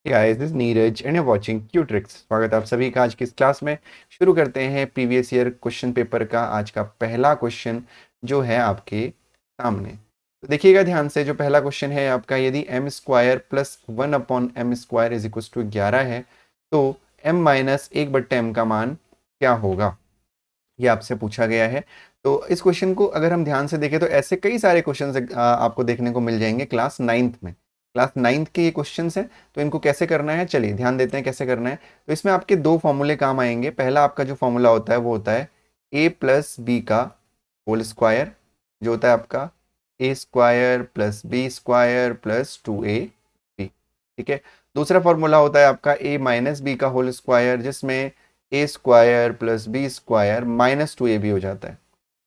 Hey guys, this is Neeraj and you're watching Qtricks। स्वागत है आप सभी का आज की इस क्लास में। शुरू करते हैं प्रीवियस ईयर क्वेश्चन पेपर का। आज का पहला क्वेश्चन जो है आपके सामने, तो देखिएगा ध्यान से। जो पहला क्वेश्चन है आपका, यदि M square plus 1/m² is equal to 11 है तो m माइनस 1/m का मान क्या होगा, ये आपसे पूछा गया है। तो इस क्वेश्चन को अगर हम ध्यान से देखें तो ऐसे कई सारे क्वेश्चन आपको देखने को मिल जाएंगे क्लास 9th में। क्लास 9th के ये क्वेश्चन हैं, तो इनको कैसे करना है चलिए ध्यान देते हैं कैसे करना है। तो इसमें आपके दो फॉर्मूले काम आएंगे। पहला आपका जो फॉर्मूला होता है वो होता है a प्लस बी का होल स्क्वायर, जो होता है आपका a square plus B square plus 2ab। ठीक है। दूसरा फॉर्मूला होता है आपका a माइनस बी का होल स्क्वायर, जिसमें a square plus B square minus 2ab हो जाता है।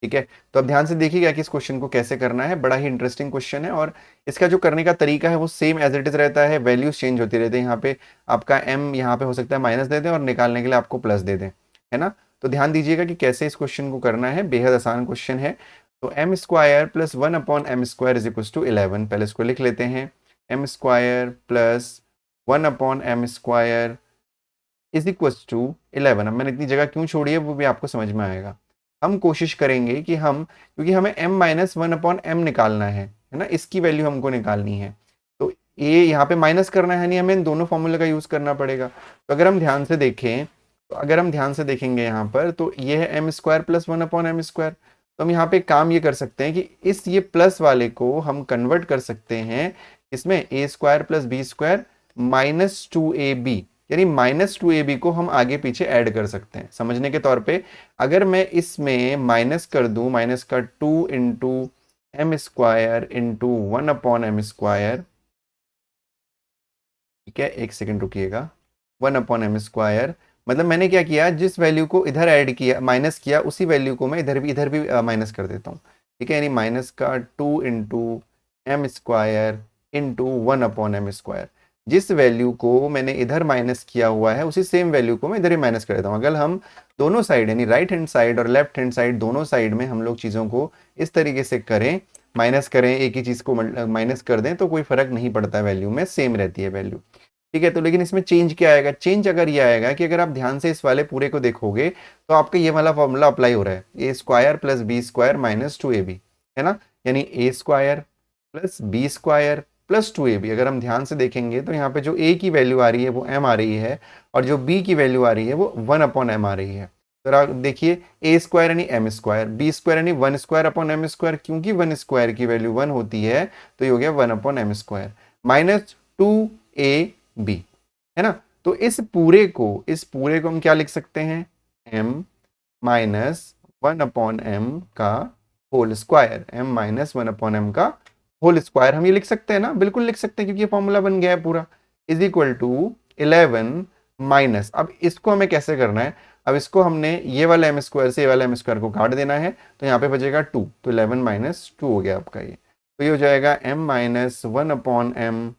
ठीक है। तो अब ध्यान से देखिएगा कि इस क्वेश्चन को कैसे करना है। बड़ा ही इंटरेस्टिंग क्वेश्चन है और इसका जो करने का तरीका है वो सेम एज इट इज रहता है। वैल्यूज चेंज होती रहती है। यहाँ पे आपका m यहाँ पे हो सकता है माइनस दे दें और निकालने के लिए आपको प्लस दे दें, है ना। तो ध्यान दीजिएगा कि कैसे इस क्वेश्चन को करना है। बेहद आसान क्वेश्चन है। तो M square plus 1/m² is equal to 11। पहले इसको लिख लेते हैं। M square plus 1/m² is equal to 11। अब मैंने इतनी जगह क्यों छोड़ी है वो भी आपको समझ में आएगा। हम कोशिश करेंगे कि क्योंकि हमें m माइनस 1/m निकालना है ना, इसकी वैल्यू हमको निकालनी है। तो ये यहाँ पे माइनस करना है नहीं, हमें इन दोनों फॉर्मूले का यूज करना पड़ेगा। तो अगर हम ध्यान से देखें, तो अगर हम ध्यान से देखेंगे यहाँ पर, तो ये है m स्क्वायर प्लस 1/m²। तो हम यहाँ पे काम ये कर सकते हैं कि ये प्लस वाले को हम कन्वर्ट कर सकते हैं इसमें a square plus B square minus 2ab, यानी माइनस 2ab को हम आगे पीछे ऐड कर सकते हैं समझने के तौर पे। अगर मैं इसमें माइनस कर दूं, माइनस का 2 into M square into 1/m², ठीक है, एक सेकेंड रुकिएगा। 1/m², मतलब मैंने क्या किया, जिस वैल्यू को इधर ऐड किया माइनस किया उसी वैल्यू को मैं इधर भी माइनस कर देता हूँ। ठीक है, यानी माइनस का 2 into M square into 1/m²। जिस वैल्यू को मैंने इधर माइनस किया हुआ है उसी सेम वैल्यू को मैं इधर ही माइनस कर देता हूँ। अगर हम दोनों साइड यानी राइट हैंड साइड और लेफ्ट हैंड साइड दोनों साइड में हम लोग चीज़ों को इस तरीके से करें, माइनस करें, एक ही चीज़ को माइनस कर दें, तो कोई फर्क नहीं पड़ता है, वैल्यू में सेम रहती है वैल्यू। ठीक है। तो लेकिन इसमें चेंज क्या आएगा, चेंज अगर ये आएगा कि अगर आप ध्यान से इस वाले पूरे को देखोगे तो आपका ये वाला फॉर्मूला अप्लाई हो रहा है, A square plus B square minus 2ab, है ना। यानी A square plus B square plus 2ab। अगर हम ध्यान से देखेंगे तो यहाँ पे जो a की वैल्यू आ रही है वो m आ रही है और जो b की वैल्यू आ रही है वो 1/m आ रही है। तो आप देखिए, ए स्क्वायर यानी एम स्क्वायर, बी स्क्वायर यानी 1/m², क्योंकि 1 स्क्वायर की वैल्यू 1 होती है तो ये हो गया 1/m² माइनस 2ab, है ना। तो इस पूरे को हम क्या लिख सकते हैं, m माइनस 1/m का whole square, m minus 1/m का होल स्क्वायर हम ये लिख सकते हैं ना, बिल्कुल लिख सकते हैं क्योंकि ये फॉर्मूला बन गया है पूरा, इज इक्वल टू 11 माइनस। अब इसको हमें कैसे करना है, अब इसको हमने ये वाला एम स्क्वायर से ये वाला एम स्क्वायर को काट देना है, तो यहाँ पे बचेगा 2, तो 11 माइनस 2 हो गया आपका ये। तो ये हो जाएगा m माइनस 1/m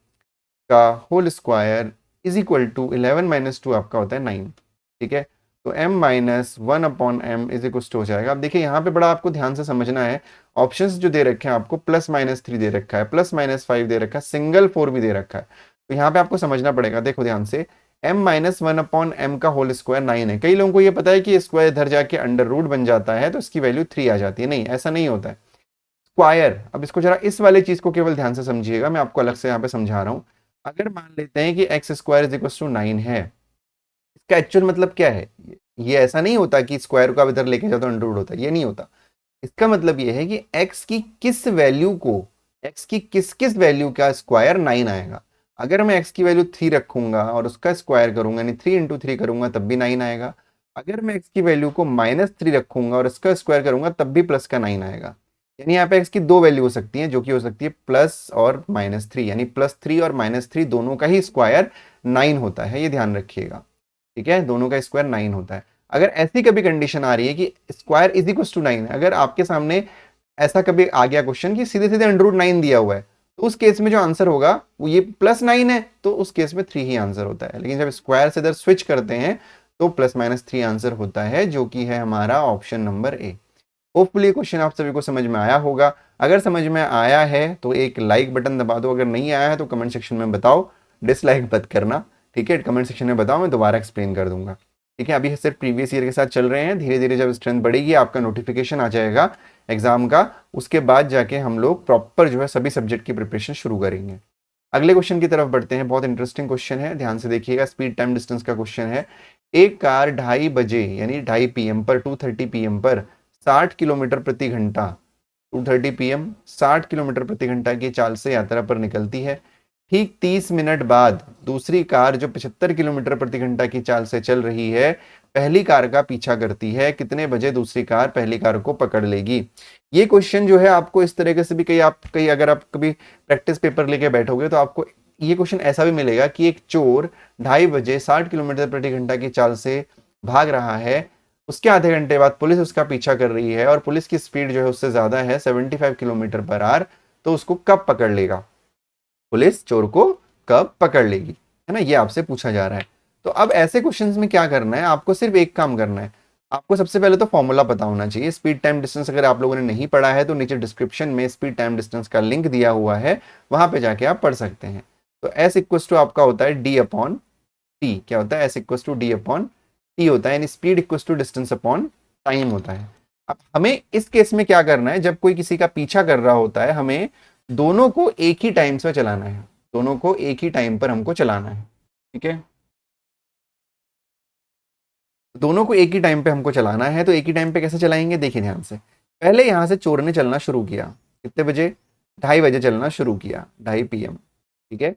का whole square is equal to 11 minus 2 आपका होता है 9। ठीक है। तो m minus 1/m is equal to हो जाएगा। अब देखिए यहाँ पे बड़ा आपको ध्यान से समझना है, ऑप्शंस जो दे रखे हैं आपको, प्लस माइनस 3 दे रखा है, प्लस माइनस 5 दे रखा है, सिंगल 4 भी दे रखा है। तो यहाँ पे आपको समझना पड़ेगा, देखो ध्यान से, m माइनस 1/m का होल स्क्वायर 9 है। कई लोगों को ये पता है कि स्क्वायर इधर जाके अंडर रूट बन जाता है तो इसकी वैल्यू 3 आ जाती है। नहीं, ऐसा नहीं होता है। स्क्वायर, अब इसको जरा इस वाले चीज को केवल ध्यान से समझिएगा, मैं आपको अलग से यहाँ पे समझा रहा हूँ। अगर मान लेते हैं कि X square is equal to 9 है, इसका एक्चुअल मतलब क्या है, ये ऐसा नहीं होता कि स्क्वायर को आप इधर लेके जाओ तो अंडर रूट होता है, ये नहीं होता। इसका मतलब ये है कि x की किस वैल्यू को, x की किस किस वैल्यू का स्क्वायर 9 आएगा। अगर मैं x की वैल्यू 3 रखूंगा और उसका स्क्वायर करूंगा यानी 3 इंटू 3 करूंगा तब भी 9 आएगा। अगर मैं x की वैल्यू को -3 रखूंगा और इसका स्क्वायर करूंगा तब भी प्लस का 9 आएगा। यानी यहाँ पे x की दो वैल्यू हो सकती है, जो कि हो सकती है प्लस और -3, यानी +3 और -3 दोनों का ही स्क्वायर 9 होता है, ये ध्यान रखिएगा। ठीक है, दोनों का स्क्वायर 9 होता है। अगर ऐसी कभी कंडीशन आ रही है कि स्क्वायर इज इक्वल टू 9, अगर आपके सामने ऐसा कभी आ गया क्वेश्चन कि सीधे सीधे अंडर रूट 9 दिया हुआ है, तो उस केस में जो आंसर होगा वो ये +9 है, तो उस केस में 3 ही आंसर होता है। लेकिन जब स्क्वायर से इधर स्विच करते हैं तो +-3 आंसर होता है, जो कि है हमारा option number A. Hopefully question आप सभी को समझ में आया होगा। अगर समझ में आया है तो एक लाइक बटन दबा दो, अगर नहीं आया है तो कमेंट सेक्शन में बताओ। डिसलाइक मत करना, ठीक है, कमेंट सेक्शन में बताओ, मैं दोबारा एक्सप्लेन कर दूंगा, ठीक है। अभी सिर्फ प्रीवियस ईयर के साथ चल रहे हैं, धीरे धीरे जब स्ट्रेंथ बढ़ेगी आपका नोटिफिकेशन आ जाएगा एग्जाम का, उसके बाद जाके हम लोग प्रॉपर जो है सभी सब्जेक्ट की प्रिपरेशन शुरू करेंगे। अगले क्वेश्चन की तरफ बढ़ते हैं, बहुत इंटरेस्टिंग क्वेश्चन है, ध्यान से देखिएगा, स्पीड टाइम डिस्टेंस का क्वेश्चन है। एक कार 2:30 बजे यानी 2:30 PM पर 2:30 PM पर 60 किलोमीटर प्रति घंटा 2:30 PM 60 किलोमीटर प्रति घंटा की चाल से यात्रा पर निकलती है। ठीक 30 मिनट बाद दूसरी कार जो 75 किलोमीटर प्रति घंटा की चाल से चल रही है पहली कार का पीछा करती है, कितने बजे दूसरी कार पहली कार को पकड़ लेगी। ये क्वेश्चन जो है आपको इस तरीके से भी कई अगर आप कभी प्रैक्टिस पेपर लेके बैठोगे तो आपको ये क्वेश्चन ऐसा भी मिलेगा कि एक चोर 2:30 बजे 60 किलोमीटर प्रति घंटा की चाल से भाग रहा है, उसके आधे घंटे बाद पुलिस उसका पीछा कर रही है और पुलिस की स्पीड जो है उससे ज्यादा है 75 किलोमीटर पर आवर, तो उसको कब पकड़ लेगा, पुलिस चोर को कब पकड़ लेगी, है ना, ये आपसे पूछा जा रहा है। तो अब ऐसे क्वेश्चंस में क्या करना है, आपको सिर्फ एक काम करना है, आपको सबसे पहले तो फॉर्मूला पता होना चाहिए। स्पीड टाइम डिस्टेंस अगर आप लोगों ने नहीं पढ़ा है तो नीचे डिस्क्रिप्शन में स्पीड टाइम डिस्टेंस का लिंक दिया हुआ है, वहां पे जाके आप पढ़ सकते हैं। तो एस इक्वस टू आपका होता है डी अपॉन टी, क्या होता है, S equals to D upon T होता है, यानी speed equals to distance upon time होता है। अब हमें इस केस में क्या करना है, जब कोई किसी का पीछा कर रहा होता है हमें दोनों को एक ही टाइम से चलाना है, दोनों को एक ही टाइम पर हमको चलाना है, ठीक है, दोनों को एक ही टाइम पे हमको चलाना है। तो एक ही टाइम पे कैसे चलाएंगे, देखिए ध्यान से, पहले यहां से चोर ने चलना शुरू किया, कितने बजे, 2:30 बजे चलना शुरू किया, 2:30 PM, ठीक है,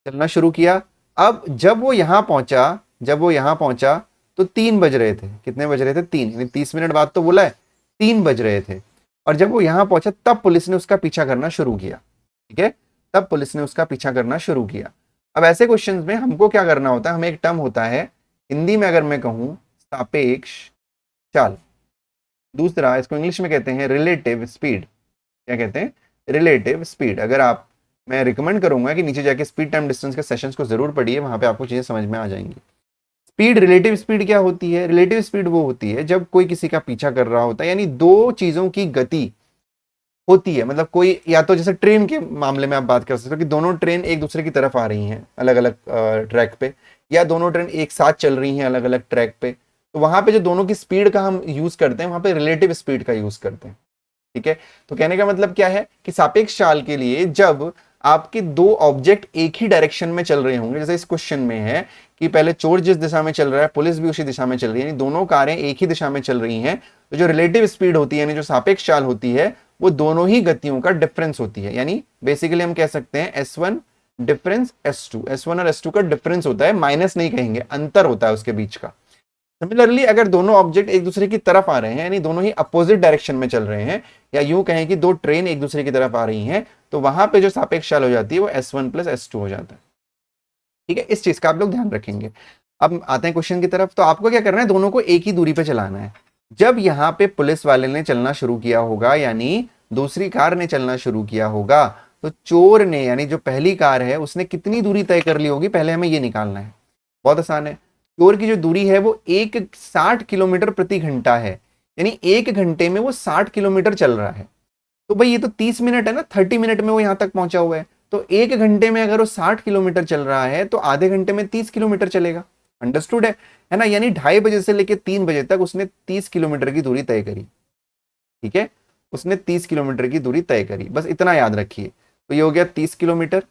चलना शुरू किया। अब जब वो यहां पहुंचा तो 3 बज रहे थे, कितने बज रहे थे, 3, यानी 30 मिनट बाद तो बोला है, 3 बज रहे थे। और जब वो यहां पहुंचा तब पुलिस ने उसका पीछा करना शुरू किया, ठीक है, तब पुलिस ने उसका पीछा करना शुरू किया। अब ऐसे क्वेश्चंस में हमको क्या करना होता है, हमें एक टर्म होता है हिंदी में अगर मैं कहूं सापेक्ष चाल, दूसरा इसको इंग्लिश में कहते हैं रिलेटिव स्पीड, क्या कहते हैं, रिलेटिव स्पीड। अगर आप, मैं रिकमेंड करूंगा कि नीचे जाके स्पीड टाइम डिस्टेंस के सेशंस को जरूर पढ़िए, वहां पे आपको चीजें समझ में आ जाएंगी। स्पीड, रिलेटिव स्पीड क्या होती है, रिलेटिव स्पीड वो होती है जब कोई किसी का पीछा कर रहा होता है, यानी दो चीजों की गति होती है, मतलब कोई, या तो जैसे ट्रेन के मामले में आप बात कर सकते हो कि दोनों ट्रेन एक दूसरे की तरफ आ रही हैं अलग अलग ट्रैक पे, या दोनों ट्रेन एक साथ चल रही हैं अलग अलग ट्रैक पे, तो वहां पे जो दोनों की स्पीड का हम यूज करते हैं वहां पे रिलेटिव स्पीड का यूज करते हैं, ठीक है। तो कहने का मतलब क्या है कि सापेक्ष चाल के लिए जब आपके दो ऑब्जेक्ट एक ही डायरेक्शन में चल रहे होंगे, जैसे इस क्वेश्चन में है कि पहले चोर जिस दिशा में चल रहा है पुलिस भी उसी दिशा में चल रही है, यानी दोनों कारें एक ही दिशा में चल रही हैं, तो जो रिलेटिव स्पीड होती है यानी जो सापेक्ष चाल होती है वो दोनों ही गतियों का डिफरेंस होती है। यानी बेसिकली हम कह सकते हैं S1 डिफरेंस S2, S1 और S2 का डिफरेंस होता है, माइनस नहीं कहेंगे, अंतर होता है उसके बीच का। सिमिलरली अगर दोनों ऑब्जेक्ट एक दूसरे की तरफ आ रहे हैं, यानी दोनों ही अपोजिट डायरेक्शन में चल रहे हैं, या यूं कहें कि दो ट्रेन एक दूसरे की तरफ आ रही हैं, तो वहां पे जो सापेक्ष चाल हो जाती है वो S1 प्लस S2 हो जाता है, ठीक है। इस चीज का आप लोग ध्यान रखेंगे। अब आते हैं क्वेश्चन की तरफ। तो आपको क्या करना है, दोनों को एक ही दूरी पे चलाना है। जब यहाँ पे पुलिस वाले ने चलना शुरू किया होगा, यानी दूसरी कार ने चलना शुरू किया होगा, तो चोर ने, यानी जो पहली कार है, उसने कितनी दूरी तय कर ली होगी, पहले हमें ये निकालना है। बहुत आसान है, चोर की जो दूरी है वो 60 किलोमीटर प्रति घंटा है, यानी 1 घंटे में वो 60 किलोमीटर चल रहा है। तो भाई ये तो 30 मिनट है ना, 30 मिनट में वो यहां तक पहुंचा हुआ है, तो 1 घंटे में अगर वो 60 किलोमीटर चल रहा है तो आधे घंटे में 30 किलोमीटर चलेगा। अंडरस्टूड है ना, यानी 2:30 बजे से लेकर 3 बजे तक उसने 30 किलोमीटर की दूरी तय करी, ठीक है, उसने 30 किलोमीटर की दूरी तय करी, बस इतना याद रखिए। तो ये हो गया 30 किलोमीटर,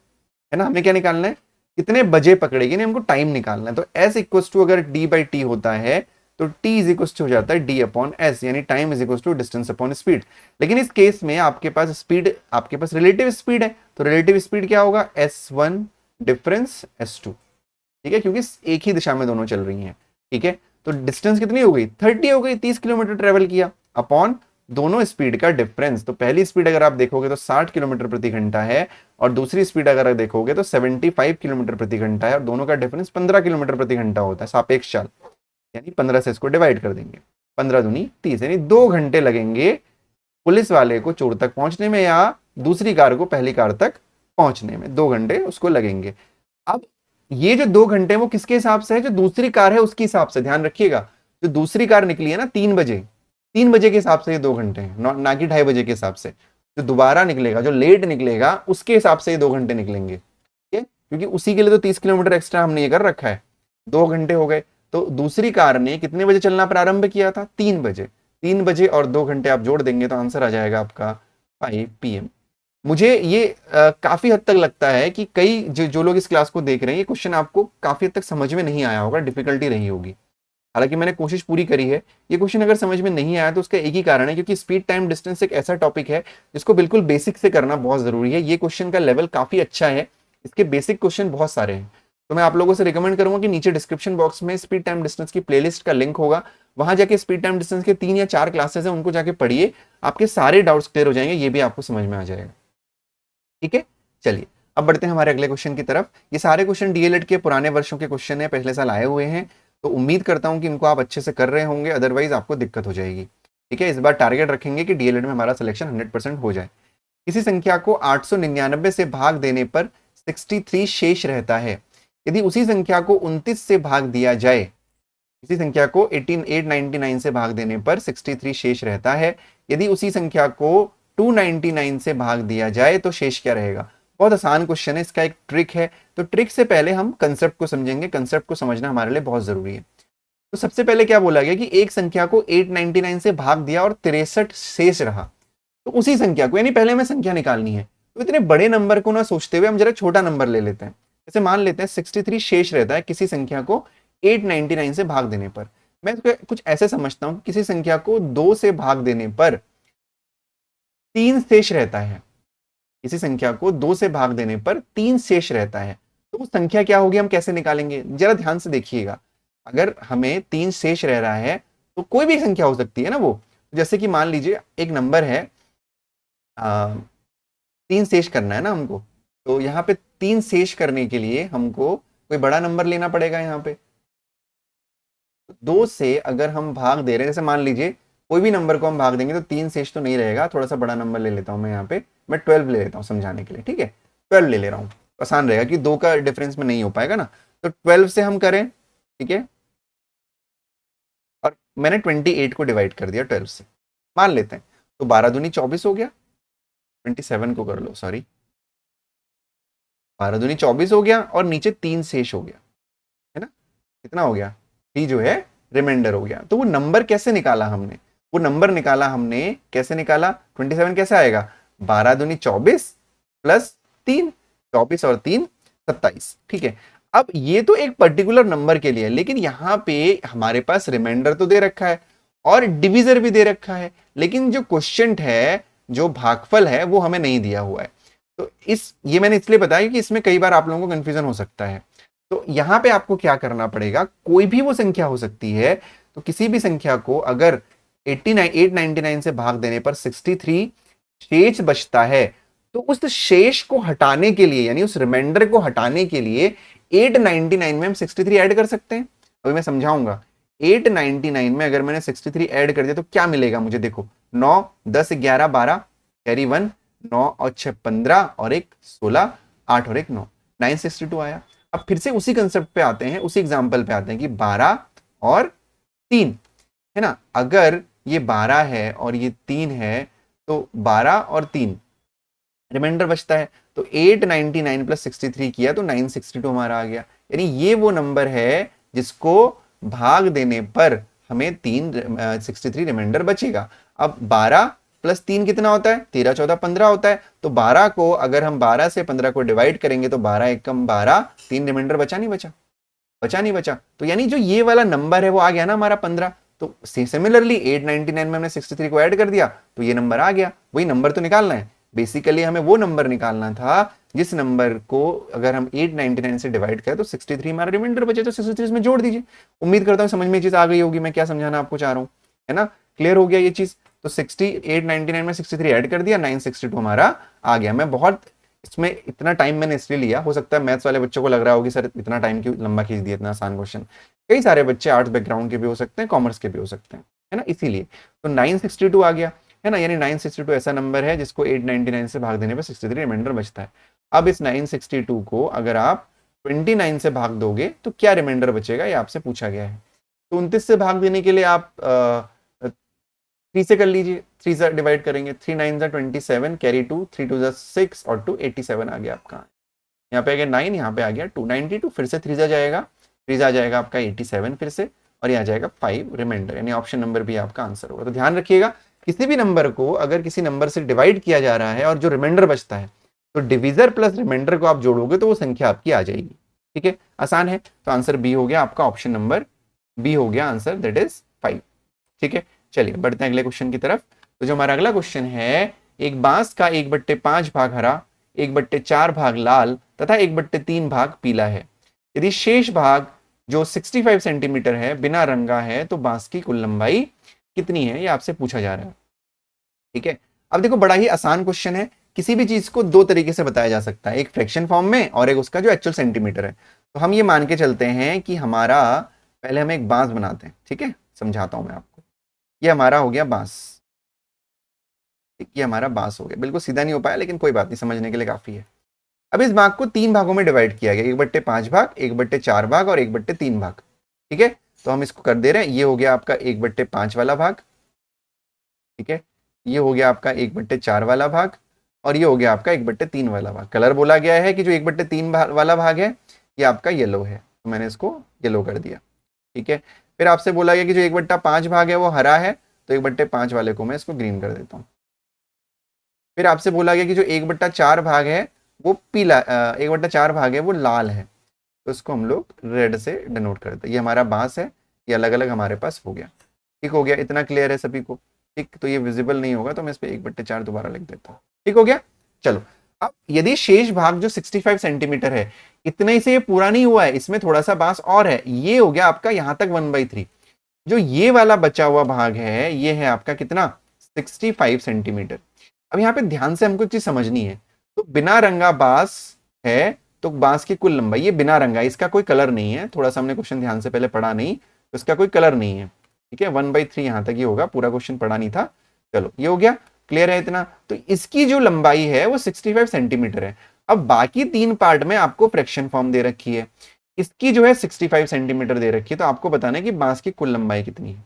है ना। हमें क्या निकालना है, कितने बजे पकड़ेगी, हमको टाइम निकालना है। तो S इक्वस टू अगर D/T होता है तो T इज इक्वस टू हो जाता है D अपॉन S, यानी time is equals to distance upon speed. लेकिन इस केस में आपके पास स्पीड, आपके पास रिलेटिव स्पीड है, तो रिलेटिव स्पीड क्या होगा, S1 डिफरेंस S2, ठीक है, क्योंकि एक ही दिशा में दोनों चल रही हैं, ठीक है। तो डिस्टेंस कितनी हो गई, 30 हो गई, 30 किलोमीटर ट्रेवल किया अपॉन दोनों स्पीड का डिफरेंस। तो पहली स्पीड अगर आप देखोगे तो 60 किलोमीटर प्रति घंटा है, और दूसरी स्पीड अगर आप देखोगे तो 75 किलोमीटर प्रति घंटा है, और दोनों का डिफरेंस 15 किलोमीटर प्रति घंटा होता है, सापेक्ष चाल, यानी 15 से इसको डिवाइड कर देंगे, 15 दूनी 30, यानी 2 घंटे लगेंगे पुलिस वाले को चोर तक पहुंचने में, या दूसरी कार को पहली कार तक पहुंचने में 2 घंटे उसको लगेंगे। अब ये जो 2 घंटे वो किसके हिसाब से है, जो दूसरी कार है उसके हिसाब से, ध्यान रखिएगा, जो दूसरी कार निकली है ना 3 बजे, 3 बजे के हिसाब से ये 2 घंटे हैं, ना कि 2:30 बजे के हिसाब से। जो दोबारा निकलेगा, जो लेट निकलेगा, उसके हिसाब से ये 2 घंटे निकलेंगे, ठीक है। क्योंकि उसी के लिए तो 30 किलोमीटर एक्स्ट्रा हमने ये कर रखा है, 2 घंटे हो गए। तो दूसरी कार ने कितने बजे चलना प्रारंभ किया था? 3 बजे। 3 बजे और 2 घंटे आप जोड़ देंगे तो आंसर आ जाएगा आपका 5 PM। मुझे ये काफी हद तक लगता है कि कई जो लोग इस क्लास को देख रहे हैं, ये क्वेश्चन आपको काफी हद तक समझ में नहीं आया होगा, डिफिकल्टी रही होगी। हालांकि मैंने कोशिश पूरी करी है। ये क्वेश्चन अगर समझ में नहीं आया तो उसका एक ही कारण है, क्योंकि स्पीड टाइम डिस्टेंस एक ऐसा टॉपिक है जिसको बिल्कुल बेसिक से करना बहुत जरूरी है। ये क्वेश्चन का लेवल काफी अच्छा है, इसके बेसिक क्वेश्चन बहुत सारे हैं। तो मैं आप लोगों से रिकमेंड करूंगा कि नीचे डिस्क्रिप्शन बॉक्स में स्पीड टाइम डिस्टेंस की प्लेलिस्ट का लिंक होगा, वहां जाके स्पीड टाइम डिस्टेंस के 3 या 4 क्लासेस हैं, उनको जाके पढ़िए, आपके सारे डाउट्स क्लियर हो जाएंगे, ये भी आपको समझ में आ जाएगा। ठीक है, चलिए अब बढ़ते हैं हमारे अगले क्वेश्चन की तरफ। ये सारे क्वेश्चन डीएलएड के पुराने वर्षों के क्वेश्चन है, पिछले साल आए हुए हैं, तो उम्मीद करता हूं कि इनको आप अच्छे से कर रहे होंगे, अदरवाइज आपको दिक्कत हो जाएगी। ठीक है, इस बार टारगेट रखेंगे कि डीएलएड में हमारा सिलेक्शन 100% हो जाए। किसी संख्या को 899 से भाग देने पर 63 शेष रहता है। यदि उसी संख्या को 29 से भाग दिया जाए, इसी संख्या को 899 से भाग देने पर 63 शेष रहता है। यदि उसी संख्या को 299 से भाग दिया जाए तो शेष क्या रहेगा? बहुत आसान क्वेश्चन है, इसका एक ट्रिक है। तो ट्रिक से पहले हम कंसेप्ट को समझेंगे, कंसेप्ट को समझना हमारे लिए बहुत जरूरी है। तो सबसे पहले क्या बोला गया कि एक संख्या को 899 से भाग दिया और 63 शेष रहा, तो उसी संख्या को, यानी पहले हमें संख्या निकालनी है, तो इतने बड़े नंबर को ना सोचते हुए हम जरा छोटा नंबर ले लेते हैं। जैसे मान लेते हैं 63 शेष रहता है किसी संख्या को 899 से भाग देने पर। मैं इसको कुछ ऐसे समझता हूं, किसी संख्या को 2 से भाग देने पर 3 शेष रहता है, किसी संख्या को 2 से भाग देने पर 3 शेष रहता है, तो वो संख्या क्या होगी, हम कैसे निकालेंगे? जरा ध्यान से देखिएगा। अगर हमें 3 शेष रह रहा है तो कोई भी संख्या हो सकती है ना वो। जैसे कि मान लीजिए एक नंबर है, 3 शेष करना है ना हमको, तो यहाँ पे 3 शेष करने के लिए हमको कोई बड़ा नंबर लेना पड़ेगा। यहाँ पे 2 से अगर हम भाग दे रहे हैं, जैसे मान लीजिए कोई भी नंबर को हम भाग देंगे तो 3 शेष तो नहीं रहेगा, थोड़ा सा बड़ा नंबर ले लेता हूं मैं, यहाँ पे मैं 12 ले लेता हूँ समझाने के लिए। ठीक है, 12 ले ले रहा हूँ, आसान रहेगा कि 2 का डिफरेंस में नहीं हो पाएगा ना। तो 12 से हम करें, ठीक है, और मैंने 28 को डिवाइड कर दिया 12 से, मान लेते हैं, तो 12 दूनी 24 हो गया। 27 को कर लो, सॉरी, 12 दूनी 24 हो गया और नीचे 3 शेष हो गया, है ना, कितना हो गया? 3 जो है रिमाइंडर हो गया। तो वो नंबर कैसे निकाला हमने? वो नंबर निकाला हमने कैसे निकाला? 27 कैसे आएगा? 12 दूनी 24 प्लस 3, 24 और 3 27। ठीक है, अब ये तो एक पर्टिकुलर नंबर के लिए, लेकिन यहाँ पे हमारे पास रिमाइंडर तो दे रखा है और डिविजर भी दे रखा है, लेकिन जो क्वोशिएंट है, जो भागफल है, वो हमें नहीं दिया हुआ है। तो ये मैंने इसलिए बताया कि इसमें कई बार आप लोगों को कंफ्यूजन हो सकता है। तो यहां पे आपको क्या करना पड़ेगा, कोई भी वो संख्या हो सकती है, तो किसी भी संख्या को अगर 899 से भाग देने पर 63 शेष बचता है, तो उस शेष को हटाने के लिए, यानी उस रिमाइंडर को हटाने के लिए 899 में हम 63 ऐड कर सकते हैं। अभी मैं समझाऊंगा। 899 में अगर मैंने 63 ऐड कर दिया तो क्या मिलेगा मुझे? देखो, 9 10 11 12 कैरी 1, 9 और 6 15 और 1 16, 8 और 1 9, 962 आया। अब फिर से उसी कंसेप्ट पे आते हैं, उसी एग्जांपल पे आते हैं कि 12 और 3 है ना। अगर ये 12 है और ये 3 है, तो 12 और 3 रिमाइंडर बचता है, तो 899 प्लस 63 किया तो 962 हमारा आ गया। यानी ये वो नंबर है जिसको भाग देने पर हमें 63 रिमाइंडर बचेगा। अब 12 प्लस 3 कितना होता है? 13 14 15 होता है। तो 12 को अगर हम 12 से 15 को डिवाइड करेंगे तो 12 एकम 12, 3 रिमाइंडर बचा नहीं बचा? बचा नहीं बचा। तो यानी जो ये वाला नंबर है वो आ गया ना हमारा 15। तो सिमिलरली 899 में हमने 63 को ऐड कर दिया तो ये नंबर आ गया। वही नंबर तो निकालना है, बेसिकली हमें वो नंबर निकालना था जिस नंबर को अगर हम 899 से डिवाइड करें तो 63 हमारा रिमाइंडर बचे, तो 63 में जोड़ दीजिए। उम्मीद करता हूं समझ में ये चीज आ गई होगी, मैं क्या समझाना आपको चाह रहा हूं, है ना, क्लियर हो गया ये चीज। तो 899 में 63 ऐड कर दिया, 962 हमारा आ गया। मैं बहुत इसमें इतना टाइम मैंने इसलिए लिया, हो सकता है मैथ्स वाले बच्चों को लग रहा होगी सर इतना टाइम क्यों लंबा खींच दिया, इतना आसान क्वेश्चन। कई सारे बच्चे आर्ट्स बैकग्राउंड के भी हो सकते हैं, कॉमर्स के भी हो सकते हैं, है ना, इसीलिए। तो 962 आ गया, है ना, यानी 962 ऐसा नंबर है जिसको 899 से भाग देने पर 63 रिमाइंडर बचता है। अब इस 962 को अगर आप 29 से भाग दोगे तो क्या रिमाइंडर बचेगा, ये आपसे पूछा गया है। तो 29 से भाग देने के लिए आप 3 से कर लीजिए, 3 से डिवाइड करेंगे, 3 9 27 कैरी 2, 3 2 6 और 2 87 आ गया आपका। यहाँ पे आ गया 9, यहाँ पे आ गया 292, फिर से 3 जाएगा, 3 आ जाएगा आपका 87 फिर से, और यहाँ जाएगा 5 रिमाइंडर, यानी ऑप्शन नंबर भी आपका आंसर होगा। तो ध्यान रखिएगा, किसी भी नंबर को अगर किसी नंबर से डिवाइड किया जा रहा है और जो रिमाइंडर बचता है, तो डिविजर प्लस रिमाइंडर को आप जोड़ोगे तो वो संख्या आपकी आ जाएगी। ठीक है, आसान है। तो आंसर बी हो गया आपका, ऑप्शन नंबर बी हो गया आंसर, दैट इज 5। ठीक है, चलिए बढ़ते हैं अगले क्वेश्चन की तरफ। तो जो हमारा अगला क्वेश्चन है, एक बांस का 1/5 भाग हरा, 1/4 भाग लाल तथा 1/3 भाग पीला है। यदि शेष भाग जो 65 सेंटीमीटर है बिना रंगा है, तो बांस की कुल लंबाई कितनी है, ये आपसे पूछा जा रहा है। ठीक है, अब देखो बड़ा ही आसान क्वेश्चन है। किसी भी चीज को दो तरीके से बताया जा सकता है, एक फ्रैक्शन फॉर्म में और एक उसका जो एक्चुअल सेंटीमीटर है। तो हम ये मान के चलते हैं कि हमारा, पहले हम एक बांस बनाते हैं। ठीक है, समझाता हूं मैं आपको। ये हमारा हो गया बांस, ये हमारा बांस हो गया। बिल्कुल सीधा नहीं हो पाया, लेकिन कोई बात नहीं, समझने के लिए काफी है। अब इस भाग को 3 भागों में डिवाइड किया गया, 1/5 भाग, 1/4 भाग और 1/3 भाग। ठीक है, तो हम इसको कर दे रहे हैं। ये हो गया आपका 1/5 वाला भाग, ठीक है, ये हो गया आपका 1/4 वाला भाग, और ये हो गया आपका 1/3 वाला भाग। कलर बोला गया है कि जो 1/3 वाला भाग है ये आपका येलो है, तो मैंने इसको येलो कर दिया। ठीक है, फिर आपसे बोला गया कि जो 1/5 भाग है वो हरा है, तो 1/5 वाले को मैं इसको ग्रीन कर देता हूँ। फिर आपसे बोला गया कि जो 1/4 भाग है वो पीला, 1/4 भाग है वो लाल है, तो इसको हम लोग रेड से डिनोट करते हैं। ये हमारा बांस है, ये अलग अलग हमारे पास हो गया। ठीक हो गया, इतना क्लियर है सभी को। ठीक, तो ये विजिबल नहीं होगा तो मैं इस पे 1/4 दोबारा लिख देता हूँ। ठीक हो गया, चलो। अब यदि शेष भाग जो 65 सेंटीमीटर है, इतने ही से ये पूरा नहीं हुआ है, इसमें थोड़ा सा बांस और है, ये हो गया आपका यहाँ तक 1/3। जो ये वाला बचा हुआ भाग है, ये है आपका कितना, 65 सेंटीमीटर। अब यहाँ पे ध्यान से हमको एक चीज समझनी है। तो बिना रंगा बांस है, तो बांस की कुल लंबाई, ये बिना रंगा, इसका कोई कलर नहीं है, थोड़ा सा हमने क्वेश्चन ध्यान से पहले पढ़ा नहीं, तो इसका कोई कलर नहीं है। ठीक है, 1/3 यहां तक ही होगा, पूरा क्वेश्चन पढ़ा नहीं था। चलो, ये हो गया, क्लियर है इतना। तो इसकी जो लंबाई है वो 65 सेंटीमीटर है। अब बाकी 3 पार्ट में आपको फ्रैक्शन फॉर्म दे रखी है, इसकी जो है 65 सेंटीमीटर दे रखी है, तो आपको बताना है कि बांस की कुल लंबाई कितनी है।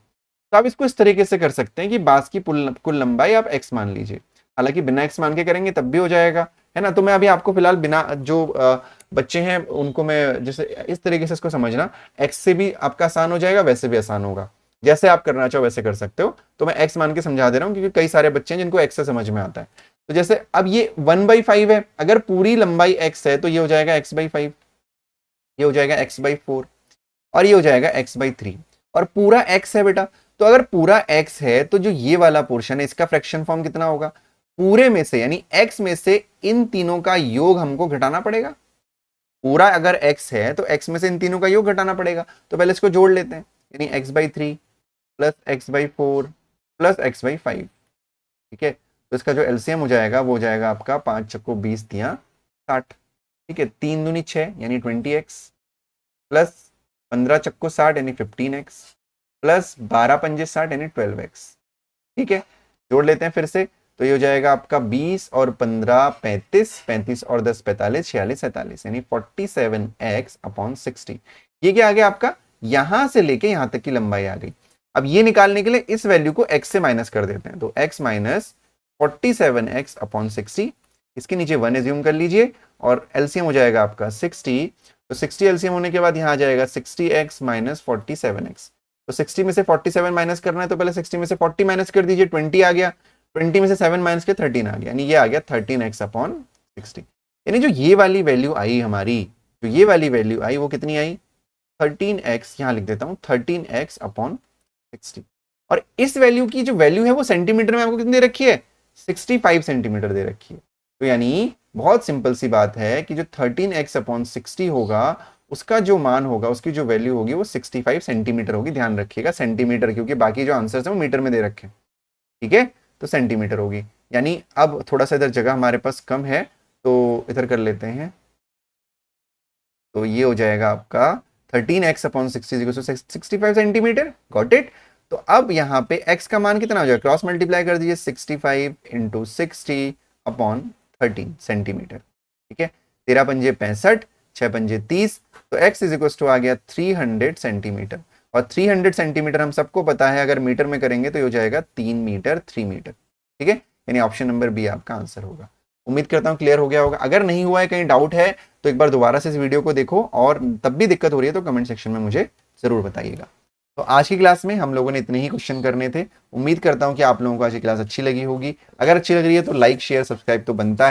तो आप इसको इस तरीके से कर सकते हैं कि बांस की कुल लंबाई आप x मान लीजिए, हालांकि बिना x मान के करेंगे तब भी हो जाएगा, है ना। तो मैं अभी आपको फिलहाल बिना, जो बच्चे हैं उनको मैं जैसे इस तरीके से इसको समझना, x से भी आपका आसान हो जाएगा, वैसे भी आसान होगा, जैसे आप करना चाहो वैसे कर सकते हो। तो मैं x मान के समझा दे रहा हूँ, क्योंकि कई सारे बच्चे हैं जिनको x से समझ में आता है। तो जैसे अब ये 1/5 है, अगर पूरी लंबाई x है तो ये हो जाएगा x/5, ये हो जाएगा x/4, और ये हो जाएगा x/3, और पूरा x है बेटा। तो अगर पूरा x है तो जो ये वाला पोर्शन है इसका फ्रैक्शन फॉर्म कितना होगा, पूरे में से यानी x में से इन तीनों का योग हमको घटाना पड़ेगा। पूरा अगर x है तो x में से इन तीनों का योग घटाना पड़ेगा। तो पहले इसको जोड़ लेते हैं, यानी x/3 plus x/4 plus x/5। ठीक है, तो इसका जो एलसीएम हो जाएगा वो हो जाएगा आपका 5 चक्को 20 दिया 60। ठीक है, 3 दूनी 6 यानी 20x, प्लस 15 चक्को 60 यानी 15x, प्लस 12 पंजे 60 यानी 12x। ठीक है, जोड़ लेते हैं फिर से, तो ये हो जाएगा आपका 20 और 15 35, 35 और 10 45, 46 47 यानी 47x/60। ये क्या आ गया आपका, यहां से लेके यहां तक की लंबाई आ गई। अब ये निकालने के लिए इस वैल्यू को x से माइनस कर देते हैं, तो x माइनस 47x/60, इसके नीचे 1 एज्यूम कर लीजिए, और एलसीएम हो जाएगा आपका 60। तो 60 एलसीएम होने के बाद यहाँ आ जाएगा 60x माइनस 47x। तो 60 में से 47 माइनस करना है, तो पहले 60 में से 40 माइनस कर दीजिए, 20 आ गया, 20 में से 7 माइनस के 13 आ गया, यानी ये आ गया 13x/60। यानी जो ये वाली वैल्यू आई हमारी, जो ये वाली वैल्यू आई वो कितनी आई, 13x, यहाँ लिख देता हूँ 13x/60। और इस वैल्यू की जो वैल्यू है वो सेंटीमीटर में आपको कितनी दे रखी है, 65 सेंटीमीटर दे रखी है। तो यानी बहुत सिंपल सी बात है कि जो 13x/60 होगा, उसका जो मान होगा, उसकी जो वैल्यू होगी वो 65 सेंटीमीटर होगी। ध्यान रखिएगा सेंटीमीटर, क्योंकि बाकी जो आंसर्स हैं वो मीटर में दे रखे हैं। ठीक है, तो सेंटीमीटर होगी। यानी अब थोड़ा सा इधर जगह हमारे पास कम है, तो इधर कर लेते हैं। तो ये हो जाएगा आपका 13x/60 65 सेंटीमीटर। Got it. तो अब यहाँ पे x का मान कितना हो जाएगा, क्रॉस मल्टीप्लाई कर दीजिए, 65 × 60/13 सेंटीमीटर। ठीक है, 13 पंजे 65, 6 पंजे 30, तो x इज आ गया 300 सेंटीमीटर। और 300 सेंटीमीटर हम सबको पता है, अगर मीटर में करेंगे तो ये हो जाएगा 3 मीटर 3 मीटर। ठीक है, यानी ऑप्शन नंबर बी आपका आंसर होगा। उम्मीद करता हूँ क्लियर हो गया होगा। अगर नहीं हुआ है, कहीं डाउट है, तो एक बार दोबारा से इस वीडियो को देखो, और तब भी दिक्कत हो रही है तो कमेंट सेक्शन में मुझे ज़रूर बताइएगा। तो आज की क्लास में हम लोगों ने इतने ही क्वेश्चन करने थे। उम्मीद करता हूँ कि आप लोगों को आज की क्लास अच्छी लगी होगी। अगर अच्छी लग रही है तो लाइक शेयर सब्सक्राइब तो बनता है।